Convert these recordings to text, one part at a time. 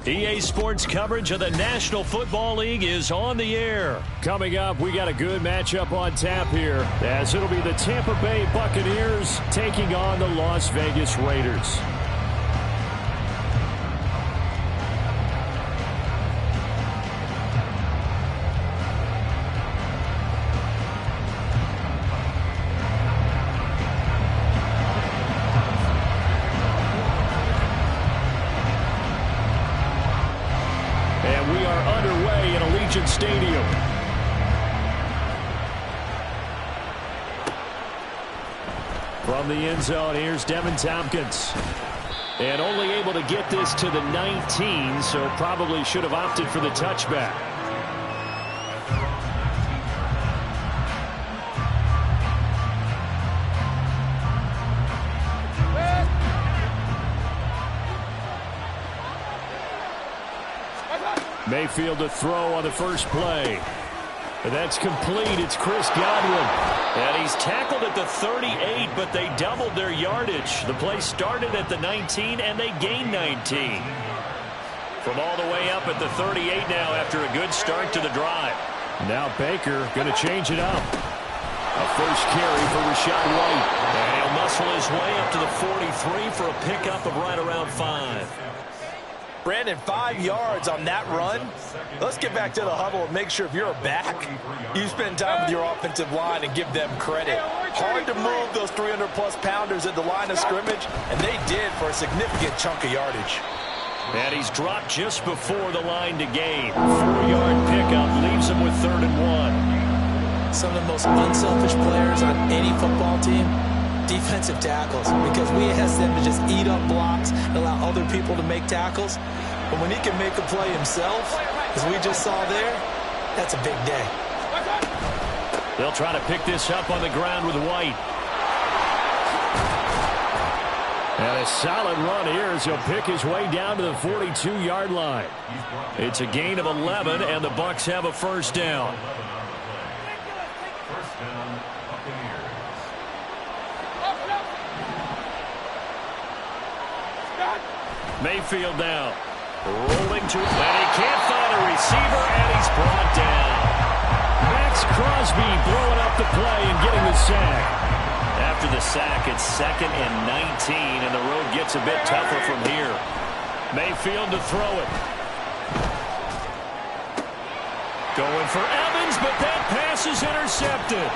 EA Sports coverage of the National Football League is on the air. Coming up, we got a good matchup on tap here, as it'll be the Tampa Bay Buccaneers taking on the Las Vegas Raiders. Stadium. From the end zone, here's Devin Tompkins. And only able to get this to the 19, so probably should have opted for the touchback. Mayfield to throw on the first play. And that's complete. It's Chris Godwin. And he's tackled at the 38, but they doubled their yardage. The play started at the 19, and they gained 19. From all the way up at the 38 now after a good start to the drive. Now Baker going to change it up. A first carry for Rachaad White. And he'll muscle his way up to the 43 for a pickup of right around 5. Brandon, 5 yards on that run. Let's get back to the huddle and make sure if you're a back, you spend time with your offensive line and give them credit. Hard to move those 300-plus pounders at the line of scrimmage, and they did for a significant chunk of yardage. And he's dropped just before the line to gain. 4-yard pickup leaves him with 3rd and 1. Some of the most unselfish players on any football team, defensive tackles, because we ask them to just eat up blocks and allow other people to make tackles. But when he can make a play himself, as we just saw there, that's a big day. They'll try to pick this up on the ground with White. And a solid run here as he'll pick his way down to the 42-yard line. It's a gain of 11, and the Bucs have a first down. Mayfield now. Rolling to, and he can't find a receiver, and he's brought down. Max Crosby blowing up the play and getting the sack. After the sack, it's 2nd and 19, and the road gets a bit tougher from here. Mayfield to throw it. Going for Evans, but that pass is intercepted.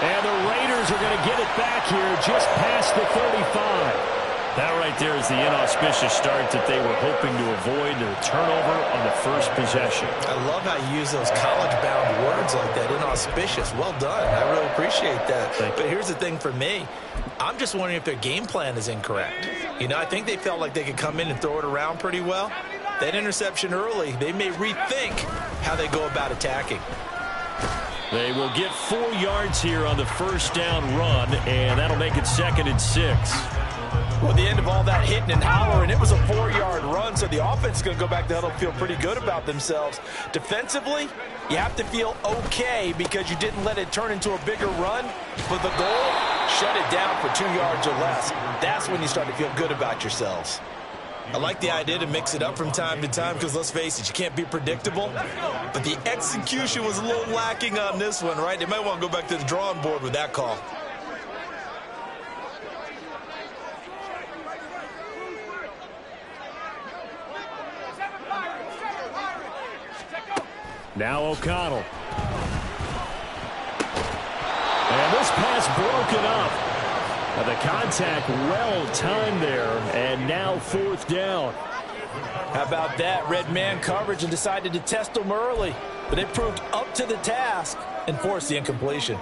And the Raiders are going to get it back here just past the 35. That right there is the inauspicious start that they were hoping to avoid, the turnover on the first possession. I love how you use those college-bound words like that, inauspicious. Well done. I really appreciate that. But here's the thing for me. I'm just wondering if their game plan is incorrect. You know, I think they felt like they could come in and throw it around pretty well. That interception early, they may rethink how they go about attacking. They will get 4 yards here on the first down run, and that'll make it 2nd and 6. Well, at the end of all that hitting and hollering, it was a 4-yard run, so the offense is going to go back to the huddle and feel pretty good about themselves. Defensively, you have to feel okay because you didn't let it turn into a bigger run, but the goal, shut it down for 2 yards or less. That's when you start to feel good about yourselves. I like the idea to mix it up from time to time because, let's face it, you can't be predictable. But the execution was a little lacking on this one, right? They might want to go back to the drawing board with that call. Now O'Connell. And this pass broken up. The contact well timed there, and now 4th down. How about that? Red man coverage and decided to test them early. But it proved up to the task and forced the incompletion.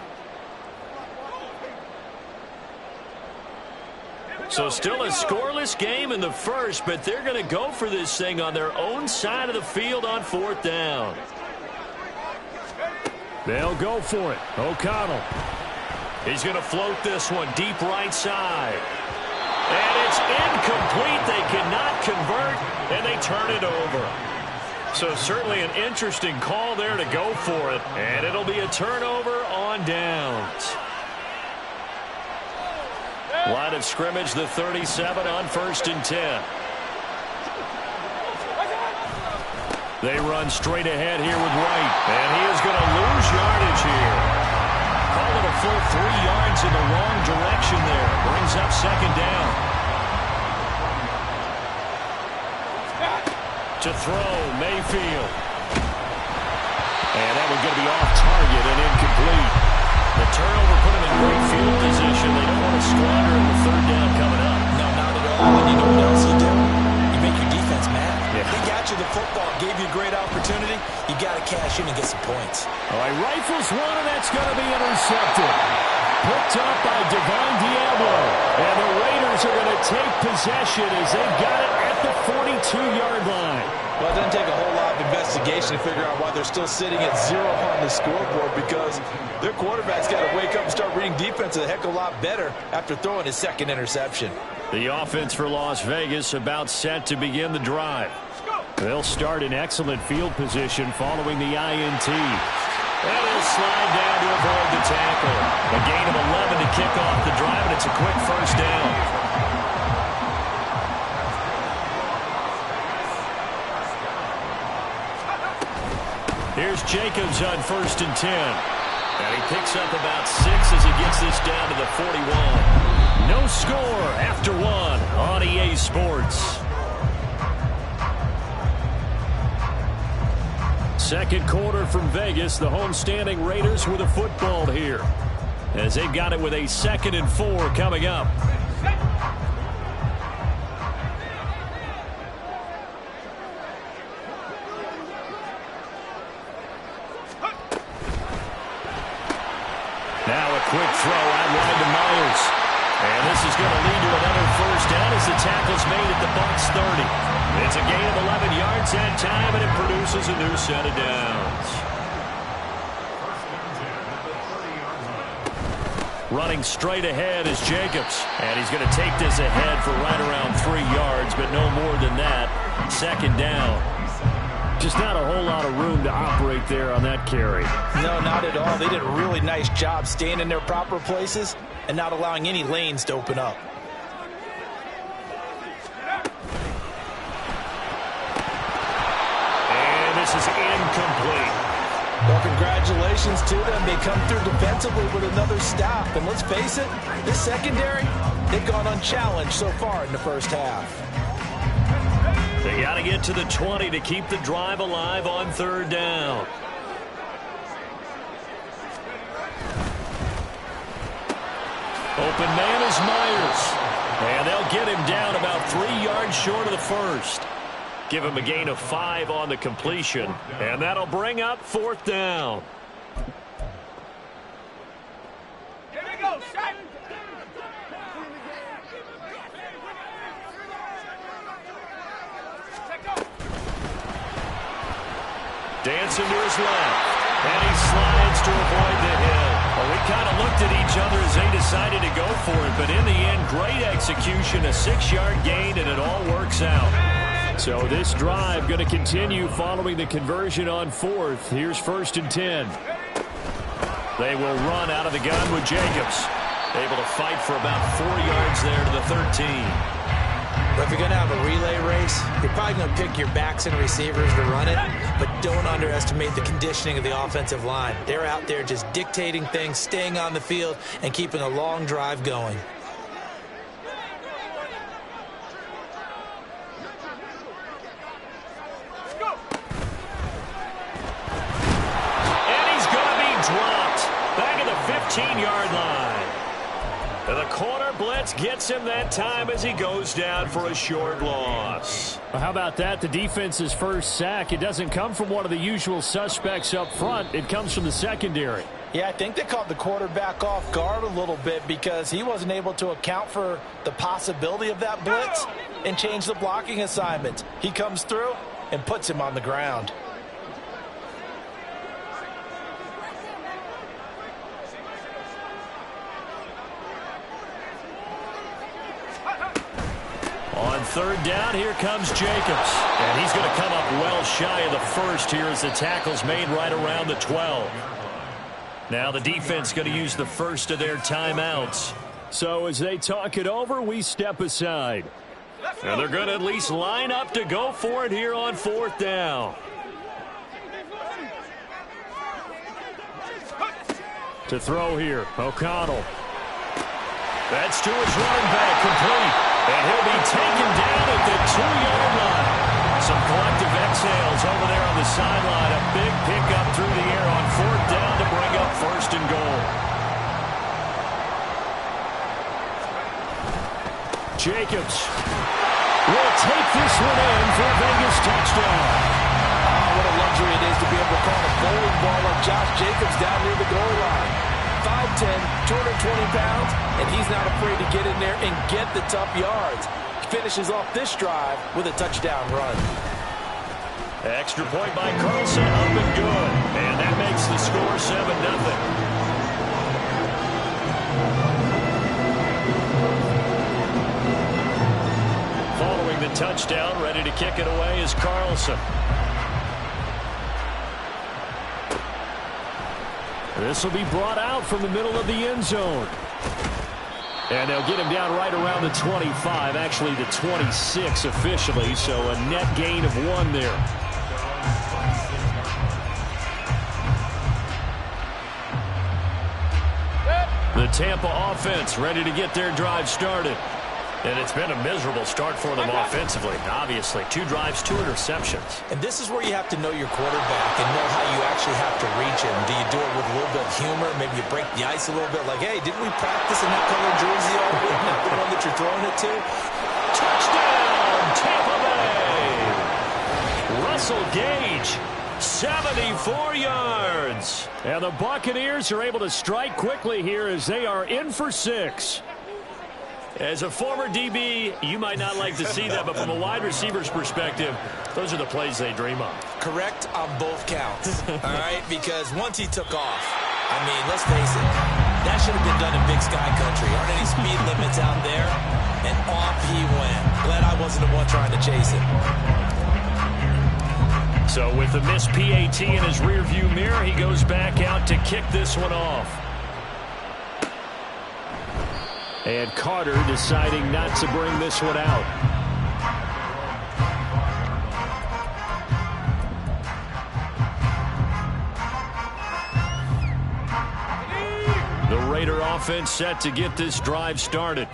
So still a scoreless game in the first, but they're going to go for this thing on their own side of the field on 4th down. They'll go for it. O'Connell. He's going to float this one deep right side. And it's incomplete. They cannot convert, and they turn it over. So certainly an interesting call there to go for it, and it'll be a turnover on downs. Line of scrimmage, the 37 on 1st and 10. They run straight ahead here with White. And he is going to lose yardage here. Call it a full 3 yards in the wrong direction there. Brings up second down. To throw, Mayfield. And that one's going to be off target and incomplete. The turnover put him in great field position. They don't want to squander in the third down coming up. No, not at all. And you know what else you do? You make your defense mad. Yeah. They got you the football, gave you a great opportunity. You got to cash in and get some points. All right, rifles one, and that's going to be intercepted. Picked up by Devon Diablo. And the Raiders are going to take possession as they've got it at the 42-yard line. Well, it doesn't take a whole lot of investigation to figure out why they're still sitting at 0 on the scoreboard, because their quarterback's got to wake up and start reading defense a heck of a lot better after throwing his second interception. The offense for Las Vegas about set to begin the drive. They'll start in excellent field position following the INT. And he'll slide down to avoid the tackle. A gain of 11 to kick off the drive, and it's a quick first down. Here's Jacobs on 1st and 10. And he picks up about 6 as he gets this down to the 41. No score after 1 on EA Sports. Second quarter from Vegas. The homestanding Raiders with a football here, as they've got it with a 2nd and 4 coming up. Now a quick throw out wide to Myers. And this is going to lead to another first down as the tackle's made at the Bucs 30. It's a gain of 11 yards that time, and it produces a new set of downs. Running straight ahead is Jacobs. And he's going to take this ahead for right around 3 yards, but no more than that. Second down. Just not a whole lot of room to operate there on that carry. No, not at all. They did a really nice job staying in their proper places and not allowing any lanes to open up. And this is incomplete. Well, congratulations to them. They come through defensively with another stop. And let's face it, this secondary, they've gone unchallenged so far in the first half. They got to get to the 20 to keep the drive alive on 3rd down. Open man is Myers. And they'll get him down about 3 yards short of the first. Give him a gain of 5 on the completion. And that'll bring up 4th down. Here we go, shot. Dancing to his left. And he slides to avoid the hit. Well, we kind of looked at each other as they decided to go for it. But in the end, great execution, a 6-yard gain, and it all works out. So this drive going to continue following the conversion on 4th. Here's 1st and 10. They will run out of the gun with Jacobs. Able to fight for about 4 yards there to the 13. But if you're going to have a relay race, you're probably going to pick your backs and receivers to run it, but don't underestimate the conditioning of the offensive line. They're out there just dictating things, staying on the field, and keeping a long drive going. And he's going to be dropped back at the 15-yard line. And the corner blitz gets him that time as he goes down for a short loss. Well, how about that? The defense's first sack. It doesn't come from one of the usual suspects up front. It comes from the secondary. Yeah, I think they caught the quarterback off guard a little bit because he wasn't able to account for the possibility of that blitz and change the blocking assignment. He comes through and puts him on the ground. On 3rd down, here comes Jacobs. And he's going to come up well shy of the first here as the tackle's made right around the 12. Now the defense going to use the first of their timeouts. So as they talk it over, we step aside. And they're going to at least line up to go for it here on 4th down. To throw here, O'Connell. That's to his running back, complete. And he'll be taken down at the 2-yard line. Some collective exhales over there on the sideline. A big pickup through the air on 4th down to bring up 1st and goal. Jacobs will take this one in for a Vegas touchdown. What a luxury it is to be able to call a bowling ball like Josh Jacobs down near the goal line. 5'10", 220 pounds, and he's not afraid to get in there and get the tough yards. Finishes off this drive with a touchdown run. Extra point by Carlson, up and good. And that makes the score 7-0. Following the touchdown, ready to kick it away is Carlson. This will be brought out from the middle of the end zone. And they'll get him down right around the 25, actually the 26 officially, so a net gain of 1 there. The Tampa offense ready to get their drive started. And it's been a miserable start for them offensively. Obviously, 2 drives, 2 interceptions. And this is where you have to know your quarterback and know how you actually have to reach him. Do you do it with a little bit of humor? Maybe you break the ice a little bit like, hey, didn't we practice in that color jersey all week? Not the one that you're throwing it to? Touchdown, Tampa Bay! Russell Gage, 74 yards. And the Buccaneers are able to strike quickly here as they are in for 6. As a former DB, you might not like to see that, but from a wide receiver's perspective, those are the plays they dream of. Correct on both counts, all right? Because once he took off, I mean, let's face it, that should have been done in Big Sky Country. Aren't any speed limits out there? And off he went. Glad I wasn't the one trying to chase him. So with the missed PAT in his rearview mirror, he goes back out to kick this one off. And Carter deciding not to bring this one out. The Raider offense set to get this drive started.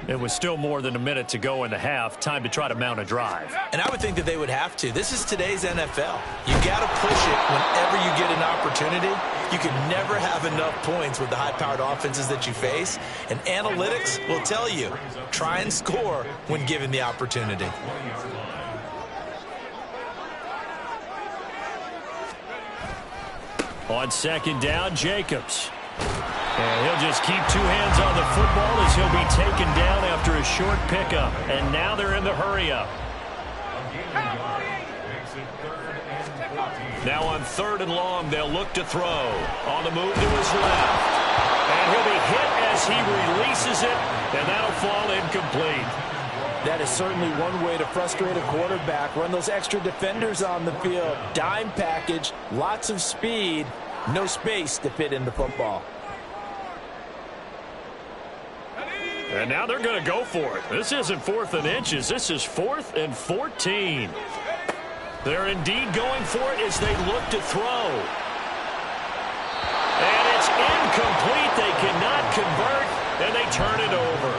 It was still more than a minute to go in the half. Time to try to mount a drive. And I would think that they would have to. This is today's NFL. You got to push it whenever you get an opportunity. You can never have enough points with the high-powered offenses that you face. And analytics will tell you, try and score when given the opportunity. On 2nd down, Jacobs. And he'll just keep 2 hands on the football as he'll be taken down after a short pickup. And now they're in the hurry-up. Now on 3rd and long, they'll look to throw. On the move to his left. And he'll be hit as he releases it, and that'll fall incomplete. That is certainly one way to frustrate a quarterback. Run those extra defenders on the field. Dime package, lots of speed, no space to fit in the football. And now they're going to go for it. This isn't 4th and inches. This is 4th and 14. They're indeed going for it as they look to throw. And it's incomplete. They cannot convert, and they turn it over.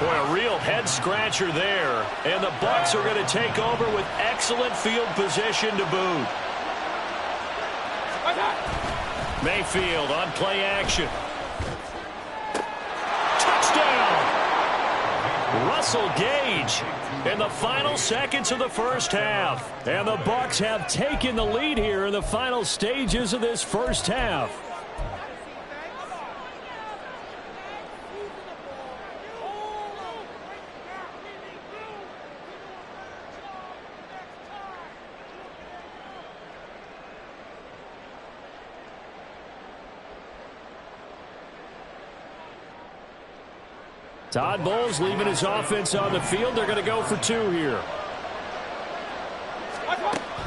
Boy, a real head-scratcher there. And the Bucs are going to take over with excellent field position to boot. Mayfield on play action. Touchdown! Russell Gage in the final seconds of the first half. And the Bucs have taken the lead here in the final stages of this first half. Todd Bowles leaving his offense on the field. They're going to go for 2 here.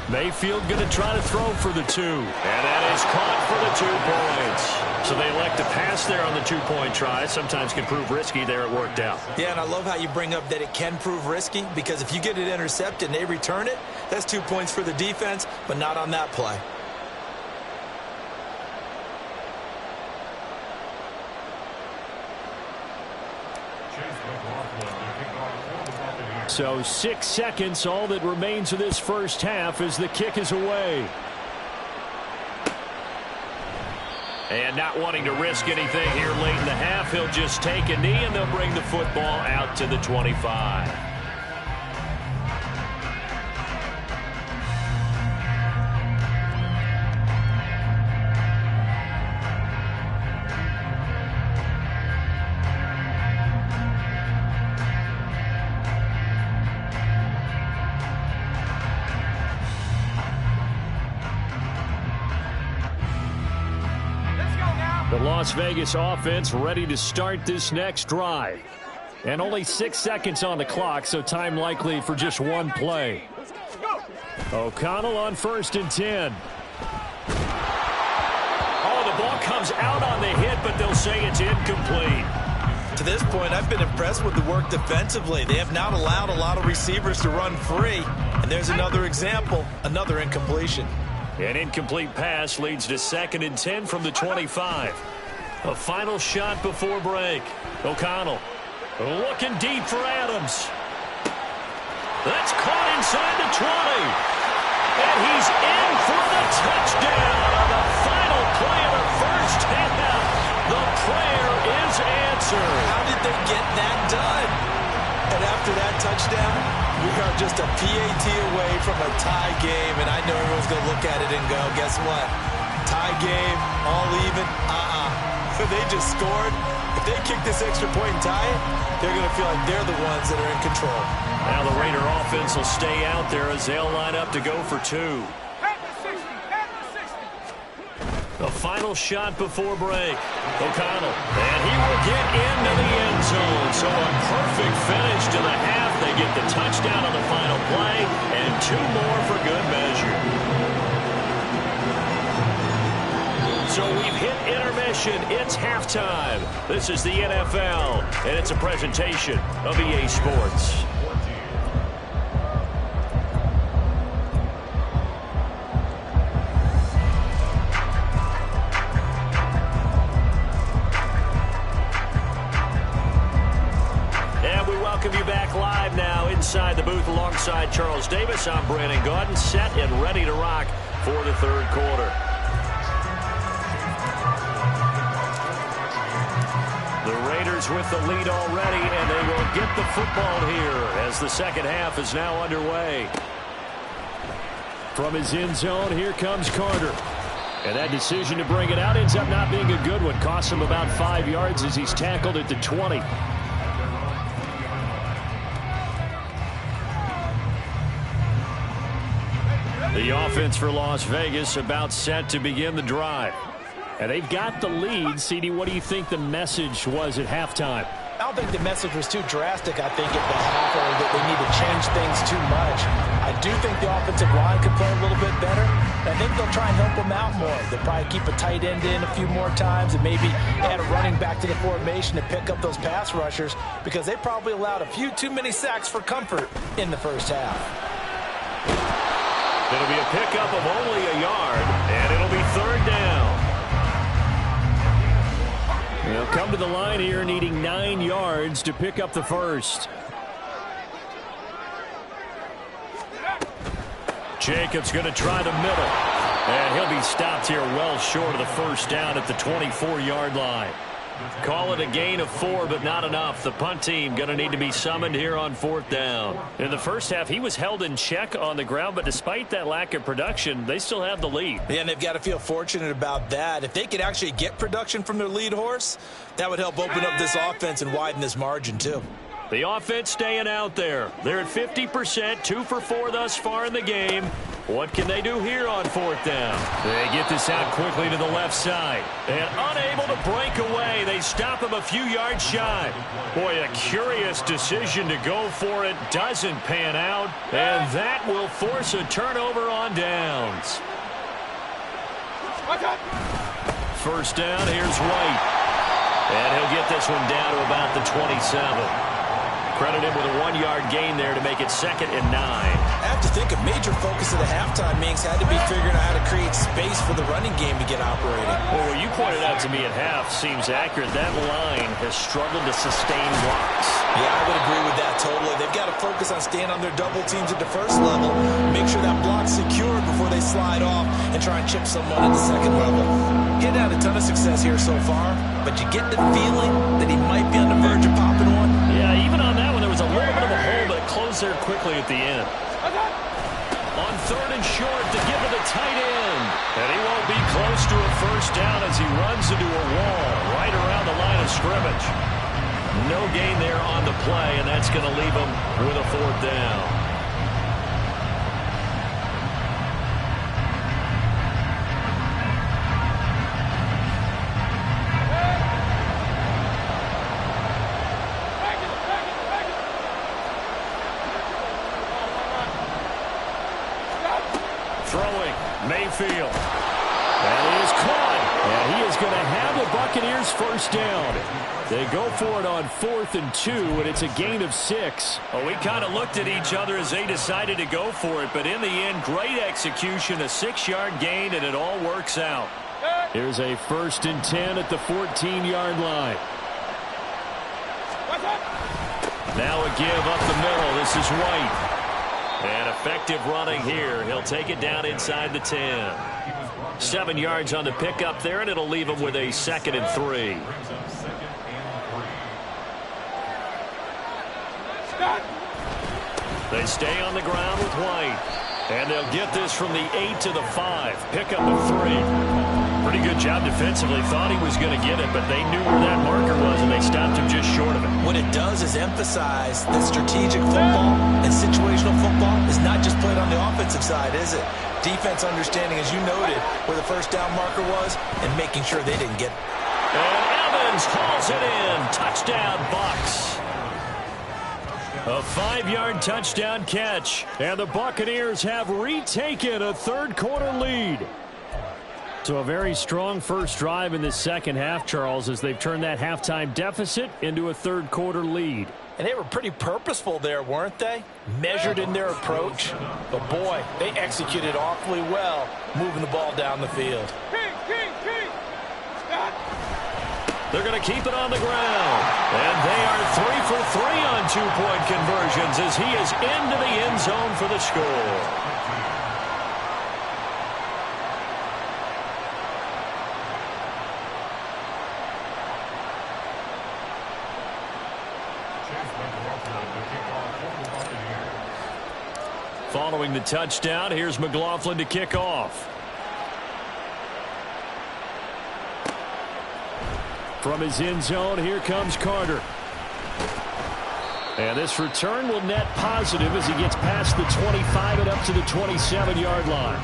Mayfield going to try to throw for the 2. And that is caught for the 2 points. So they elect to pass there on the 2-point try. Sometimes can prove risky. There it worked out. Yeah, and I love how you bring up that it can prove risky, because if you get it intercepted and they return it, that's 2 points for the defense, but not on that play. So 6 seconds, all that remains of this first half as the kick is away. And not wanting to risk anything here late in the half, he'll just take a knee and they'll bring the football out to the 25. The Las Vegas offense ready to start this next drive. And only 6 seconds on the clock, so time likely for just one play. O'Connell on 1st and 10. Oh, the ball comes out on the hit, but they'll say it's incomplete. To this point, I've been impressed with the work defensively. They have not allowed a lot of receivers to run free. And there's another example, another incompletion. An incomplete pass leads to 2nd and 10 from the 25. A final shot before break. O'Connell looking deep for Adams. That's caught inside the 20. And he's in for the touchdown on the final play of the first half. The prayer is answered. How did they get that done? And after that touchdown, we are just a PAT away from a tie game, and I know everyone's going to look at it and go, guess what? Tie game, all even, They just scored. If they kick this extra point and tie it, they're going to feel like they're the ones that are in control. Now the Raider offense will stay out there as they'll line up to go for 2. The final shot before break. O'Connell, and he will get into the end zone. So a perfect finish to the half. They get the touchdown on the final play, and 2 more for good measure. So we've hit intermission. It's halftime. This is the NFL, and it's a presentation of EA Sports. You back live now inside the booth alongside Charles Davis. I'm Brandon Gaudin, set and ready to rock for the 3rd quarter. The Raiders with the lead already, and they will get the football here as the second half is now underway. From his end zone, here comes Carter. And that decision to bring it out ends up not being a good one. Costs him about 5 yards as he's tackled at the 20. The offense for Las Vegas about set to begin the drive. And they've got the lead. CD, what do you think the message was at halftime? I don't think the message was too drastic, I think, at the half, or that they need to change things too much. I do think the offensive line could play a little bit better. I think they'll try and help them out more. They'll probably keep a tight end in a few more times and maybe add a running back to the formation to pick up those pass rushers, because they probably allowed a few too many sacks for comfort in the first half. It'll be a pickup of only a yard, and it'll be 3rd down. They'll come to the line here needing 9 yards to pick up the first. Jacobs going to try the middle, and he'll be stopped here well short of the first down at the 24-yard line. Call it a gain of 4, but not enough. The punt team going to need to be summoned here on 4th down. In the first half, he was held in check on the ground, but despite that lack of production, they still have the lead. Yeah, and they've got to feel fortunate about that. If they could actually get production from their lead horse, that would help open up this offense and widen this margin too. The offense staying out there. They're at 50%, 2 for 4 thus far in the game. What can they do here on 4th down? They get this out quickly to the left side. And unable to break away. They stop him a few yards shy. Boy, a curious decision to go for it. Doesn't pan out. And that will force a turnover on downs. First down, here's White. And he'll get this one down to about the 27. Credit him with a 1-yard gain there to make it 2nd and 9. I have to think a major focus of the halftime means had to be figuring out how to create space for the running game to get operating. Well, what you pointed out to me at half seems accurate. That line has struggled to sustain blocks. Yeah, I would agree with that totally. They've got to focus on staying on their double teams at the first level, make sure that block's secured before they slide off and try and chip someone at the second level. Getting had a ton of success here so far, but you get the feeling that he might be on the verge of popping one. Yeah, even on that one, there was a little bit of a hole, but it closed there quickly at the end. On 3rd and short to give to the tight end. And he won't be close to a first down as he runs into a wall right around the line of scrimmage. No gain there on the play, and that's going to leave him with a 4th down. Throwing, Mayfield. That is caught. And he is going to have the Buccaneers first down. They go for it on 4th and 2, and it's a gain of 6. Well, we kind of looked at each other as they decided to go for it, but in the end, great execution, a 6-yard gain, and it all works out. Here's a 1st and 10 at the 14-yard line. Now a give up the middle. This is White. And effective running here. He'll take it down inside the 10. 7 yards on the pickup there, and it'll leave him with a 2nd and 3. They stay on the ground with White. And they'll get this from the 8 to the 5. Pickup of 3. Pretty good job defensively. Thought he was going to get it, but they knew where that marker was, and they stopped him just short of it. What it does is emphasize that strategic football and situational football is not just played on the offensive side, is it? Defense understanding, as you noted, where the first down marker was and making sure they didn't get it. And Evans hauls it in. Touchdown, Bucs. A 5-yard touchdown catch. And the Buccaneers have retaken a 3rd-quarter lead. So a very strong first drive in the second half, Charles, as they've turned that halftime deficit into a 3rd-quarter lead. And they were pretty purposeful there, weren't they? Measured in their approach. But, boy, they executed awfully well moving the ball down the field. They're going to keep it on the ground. And they are 3 for 3 on 2-point conversions as he is into the end zone for the score. Following the touchdown, here's McLaughlin to kick off. From his end zone, here comes Carter. And this return will net positive as he gets past the 25 and up to the 27-yard line.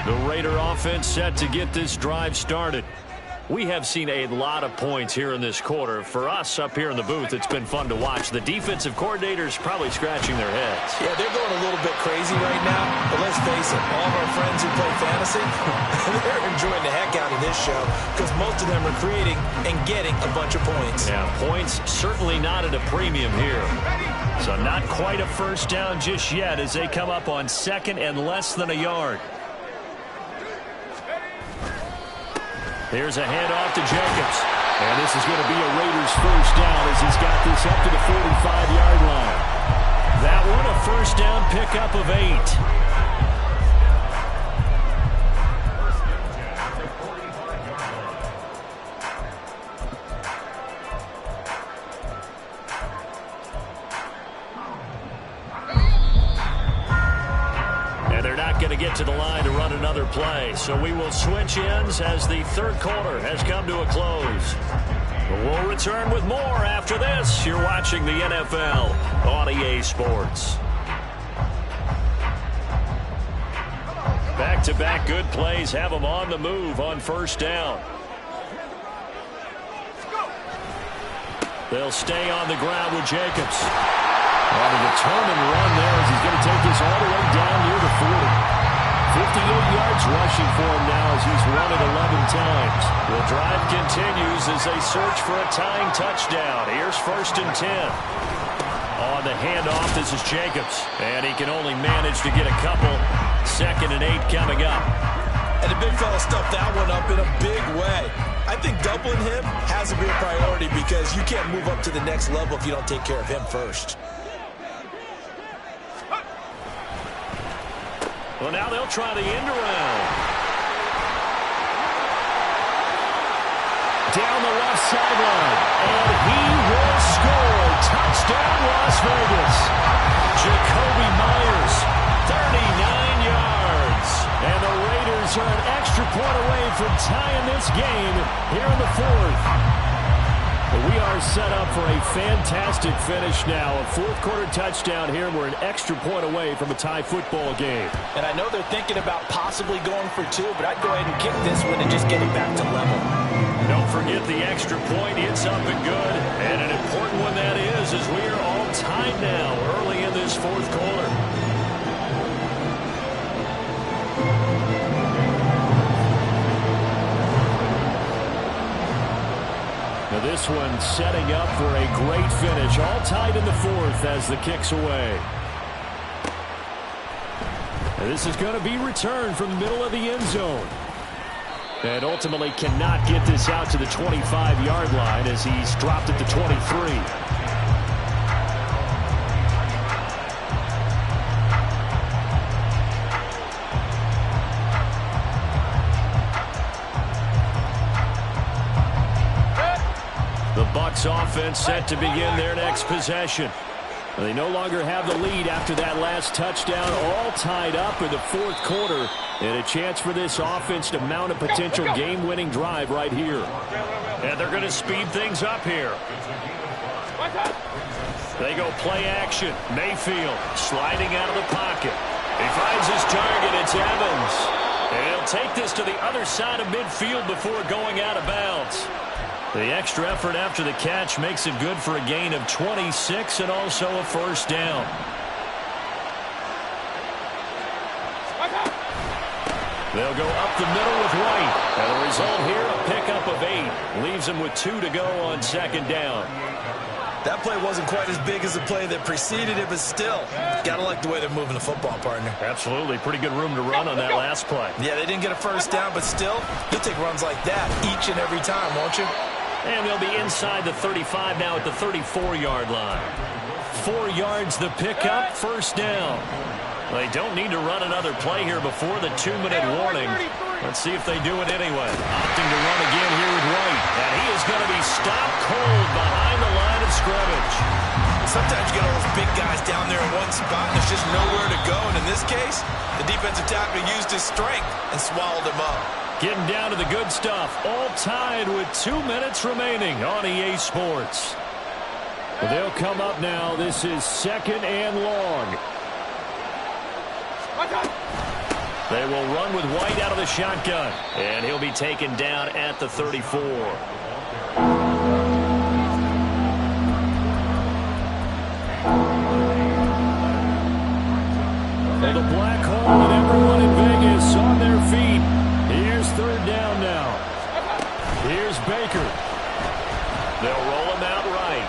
The Raider offense set to get this drive started. We have seen a lot of points here in this quarter. For us up here in the booth, it's been fun to watch. The defensive coordinators probably scratching their heads. Yeah, they're going a little bit crazy right now. But let's face it, all of our friends who play fantasy, they're enjoying the heck out of this show because most of them are creating and getting a bunch of points. Yeah, points certainly not at a premium here. So not quite a first down just yet as they come up on 2nd and less than a yard. Here's a handoff to Jacobs. And this is going to be a Raiders first down as he's got this up to the 45-yard line. That one a first down pickup of 8. Going to get to the line to run another play. So we will switch ends as the 3rd quarter has come to a close. We'll return with more after this. You're watching the NFL on EA Sports. Back-to-back good plays have them on the move on first down. They'll stay on the ground with Jacobs. On a determined run there as he's going to take this all the way down near the 40. 58 yards rushing for him now as he's run it 11 times. The drive continues as they search for a tying touchdown. Here's 1st and 10. On the handoff, this is Jacobs. And he can only manage to get a couple. 2nd and 8 coming up. And the big fella stuffed that one up in a big way. I think doubling him has to be a priority because you can't move up to the next level if you don't take care of him first. Well, now they'll try the end around. Down the left sideline. And he will score. Touchdown, Las Vegas. Jacoby Myers, 39 yards. And the Raiders are an extra point away from tying this game here in the 4th. We are set up for a fantastic finish now. A 4th-quarter touchdown here. We're an extra point away from a tie football game. And I know they're thinking about possibly going for 2, but I'd go ahead and kick this one and just get it back to level. Don't forget the extra point. It's up and good. And an important one that is, as we are all tied now early in this 4th quarter. Now this one setting up for a great finish. All tied in the 4th as the kick's away. And this is going to be returned from the middle of the end zone. And ultimately cannot get this out to the 25-yard line as he's dropped it to 23. The Bucs offense set to begin their next possession. They no longer have the lead after that last touchdown, all tied up in the 4th quarter, and a chance for this offense to mount a potential game-winning drive right here. And they're going to speed things up here. They go play action. Mayfield sliding out of the pocket. He finds his target. It's Evans. And he'll take this to the other side of midfield before going out of bounds. The extra effort after the catch makes it good for a gain of 26 and also a 1st down. They'll go up the middle with White. And the result here, a pickup of 8. Leaves them with 2 to go on 2nd down. That play wasn't quite as big as the play that preceded it, but still, gotta like the way they're moving the football, partner. Absolutely. Pretty good room to run on that last play. Yeah, they didn't get a 1st down, but still, you'll take runs like that each and every time, won't you? And they'll be inside the 35 now at the 34-yard line. 4 yards the pickup, 1st down. They don't need to run another play here before the 2-minute warning. Let's see if they do it anyway. Opting to run again here with White. And he is going to be stopped cold behind the line of scrimmage. Sometimes you get all those big guys down there in one spot and there's just nowhere to go. And in this case, the defensive tackle used his strength and swallowed him up. Getting down to the good stuff. All tied with 2 minutes remaining on EA Sports. They'll come up now. This is 2nd and long. They will run with White out of the shotgun. And he'll be taken down at the 34. And the black hole and everyone in Vegas on their feet. Here's 3rd down now. Here's Baker. They'll roll him out right.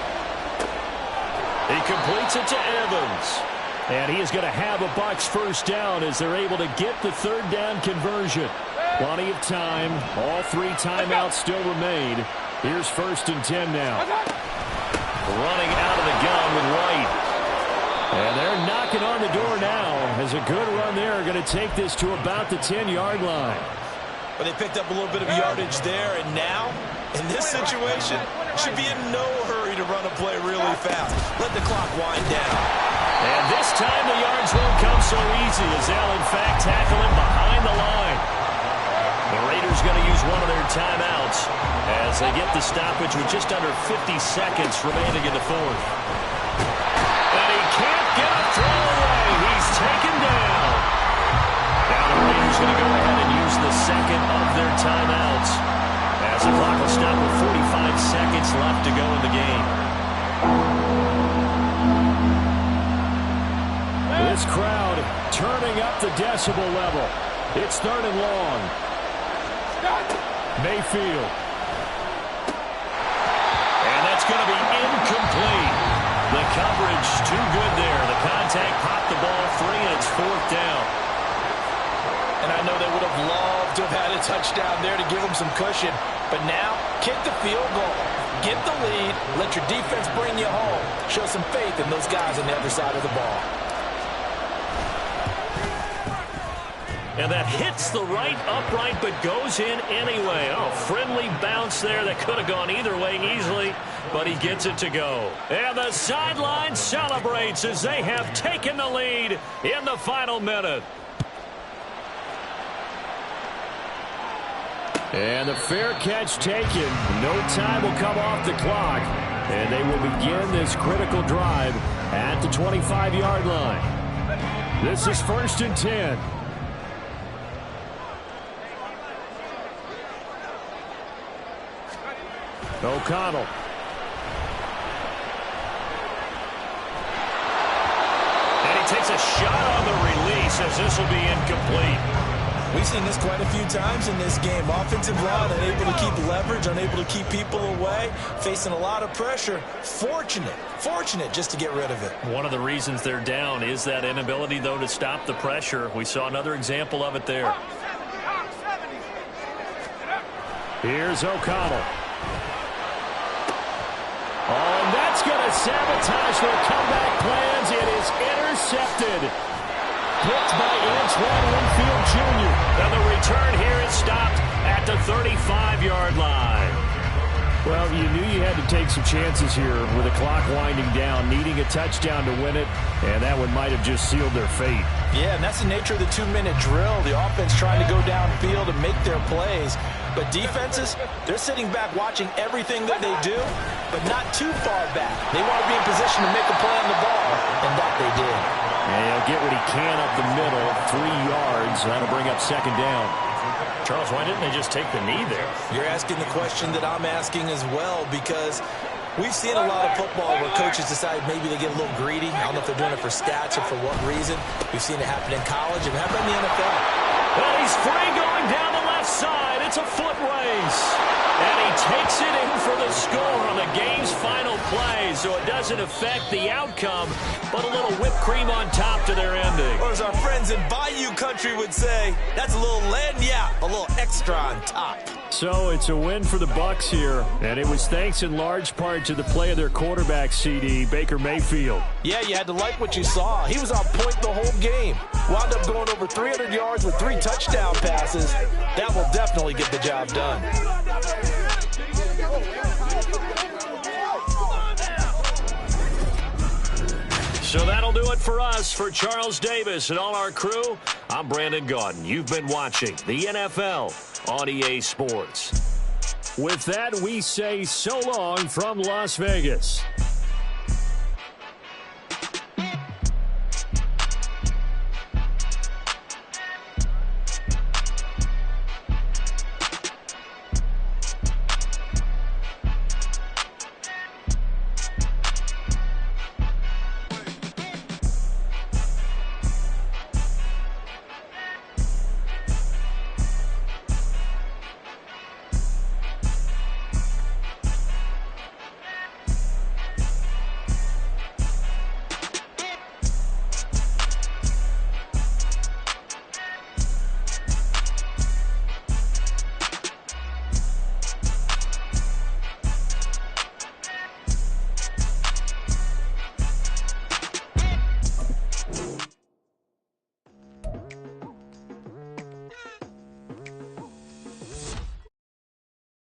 He completes it to Evans. And he is going to have a Bucs 1st down as they're able to get the 3rd down conversion. Plenty of time. All 3 timeouts still remain. Here's 1st and 10 now. Running out of the gun with White. And they're knocking on the door now. As a good run there, are going to take this to about the 10-yard line. But they picked up a little bit of yardage there, and now, in this situation, should be in no hurry to run a play really fast. Let the clock wind down. And this time the yards won't come so easy as they'll, in fact, tackle him behind the line. The Raiders going to use one of their timeouts as they get the stoppage with just under 50 seconds remaining in the 4th. And he can't get a throw away. He's taken down. Now the Raiders going to go ahead and use the 2nd of their timeouts as the clock will stop with 45 seconds left to go in the game. This crowd turning up the decibel level. It's 3rd and long. Mayfield. And that's going to be incomplete. The coverage too good there. The contact popped the ball free, and it's 4th down. And I know they would have loved to have had a touchdown there to give them some cushion. But now, kick the field goal. Get the lead. Let your defense bring you home. Show some faith in those guys on the other side of the ball. And that hits the right upright but goes in anyway. Oh, friendly bounce there that could have gone either way easily, but he gets it to go. And the sideline celebrates as they have taken the lead in the final minute. And the fair catch taken. No time will come off the clock. And they will begin this critical drive at the 25-yard line. This is 1st and 10. O'Connell. And he takes a shot on the release as this will be incomplete. We've seen this quite a few times in this game. Offensive line unable to keep leverage, unable to keep people away, facing a lot of pressure. Fortunate just to get rid of it. One of the reasons they're down is that inability, though, to stop the pressure. We saw another example of it there. Here's O'Connell. Oh, and that's going to sabotage their comeback plans. It is intercepted. Picked by Antoine Winfield Jr. And the return here is stopped at the 35-yard line. Well, you knew you had to take some chances here with the clock winding down, needing a touchdown to win it, and that one might have just sealed their fate. Yeah, and that's the nature of the 2-minute drill. The offense trying to go downfield and make their plays. But defenses, they're sitting back watching everything that they do, but not too far back. They want to be in position to make a play on the ball, and that they did. And he'll get what he can up the middle, 3 yards. That'll bring up 2nd down. Charles, why didn't they just take the knee there? You're asking the question that I'm asking as well, because we've seen a lot of football where coaches decide maybe they get a little greedy. I don't know if they're doing it for stats or for what reason. We've seen it happen in college and happen in the NFL. Well, he's free going down the left side. It's a foot race. And he takes it in for the score on the game's final play. So it doesn't affect the outcome, but a little whipped cream on top to their ending. Or as our friends in Bayou country would say, that's a little lagniappe, a little extra on top. So it's a win for the Bucs here, and it was thanks in large part to the play of their quarterback, CD, Baker Mayfield. Yeah, you had to like what you saw. He was on point the whole game. Wound up going over 300 yards with 3 touchdown passes. That will definitely get the job done. So that'll do it for us. For Charles Davis and all our crew, I'm Brandon Gaudin. You've been watching the NFL on EA Sports. With that, we say so long from Las Vegas.